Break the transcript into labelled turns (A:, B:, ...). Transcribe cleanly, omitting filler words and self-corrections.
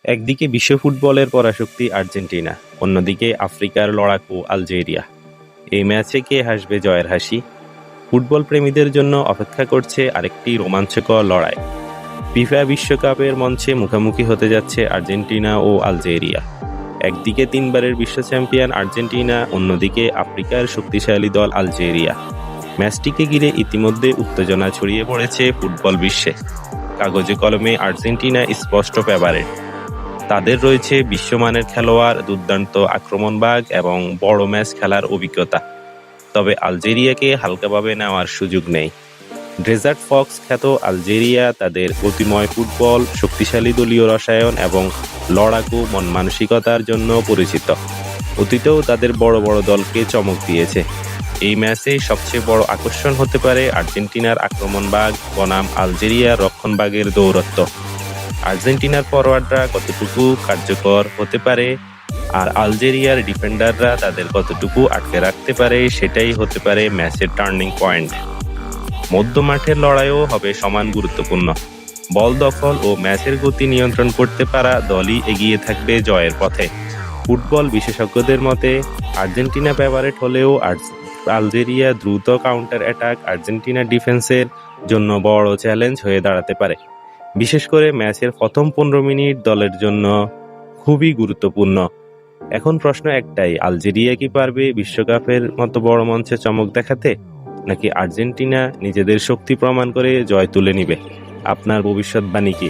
A: একদিকে বিশ্ব ফুটবলের পরাশক্তি আর্জেন্টিনা, অন্যদিকে আফ্রিকার লড়াকু আলজেরিয়া। এই ম্যাচে কে হাসবে জয়ের হাসি? ফুটবল প্রেমীদের জন্য অপেক্ষা করছে আরেকটি রোমাঞ্চকর লড়াই। ফিফা বিশ্বকাপের মঞ্চে মুখোমুখি হতে যাচ্ছে আর্জেন্টিনা ও আলজেরিয়া। একদিকে তিনবারের বিশ্ব চ্যাম্পিয়ন আর্জেন্টিনা, অন্যদিকে আফ্রিকার শক্তিশালী দল আলজেরিয়া। ম্যাচটিকে ঘিরে ইতিমধ্যে উত্তেজনা ছড়িয়ে পড়েছে ফুটবল বিশ্বে। কাগজে কলমে আর্জেন্টিনা স্পষ্ট ফেভারিট। তাদের রয়েছে বিশ্বমানের খেলোয়াড়, দুর্দান্ত আক্রমণভাগ এবং বড় ম্যাচ খেলার অভিজ্ঞতা। তবে আলজেরিয়াকে হালকাভাবে নেওয়ার সুযোগ নেই। ডেজার্ট ফক্স খ্যাত আলজেরিয়া তাদের গতিময় ফুটবল, শক্তিশালী দলীয় রসায়ন এবং লড়াকু মন মানসিকতার জন্য পরিচিত। অতীতেও তাদের বড় বড় দলকে চমক দিয়েছে। এই ম্যাচে সবচেয়ে বড় আকর্ষণ হতে পারে আর্জেন্টিনার আক্রমণভাগ বনাম আলজেরিয়ার রক্ষণভাগের দৌরত্ব। আর্জেন্টিনার ফরোয়ার্ডরা কতটুকু কার্যকর হতে পারে আর আলজেরিয়ার ডিফেন্ডাররা তাদের কতটুকু আটকে রাখতে পারে, সেটাই হতে পারে ম্যাচের টার্নিং পয়েন্ট। মধ্যমাঠের লড়াইও হবে সমান গুরুত্বপূর্ণ। বল দখল ও ম্যাচের গতি নিয়ন্ত্রণ করতে পারা দলই এগিয়ে থাকবে জয়ের পথে। ফুটবল বিশেষজ্ঞদের মতে আর্জেন্টিনা ফেভারিট হলেও আলজেরিয়া দ্রুত কাউন্টার অ্যাটাক আর্জেন্টিনা ডিফেন্সের জন্য বড় চ্যালেঞ্জ হয়ে দাঁড়াতে পারে। বিশেষ করে ম্যাচের প্রথম 15 মিনিট দলের জন্য খুবই গুরুত্বপূর্ণ। এখন প্রশ্ন একটাই, আলজেরিয়া কি পারবে বিশ্বকাপের মতো বড় মঞ্চে চমক দেখাতে, নাকি আর্জেন্টিনা নিজেদের শক্তি প্রমাণ করে জয় তুলে নিবে? আপনার ভবিষ্যৎবাণী কি?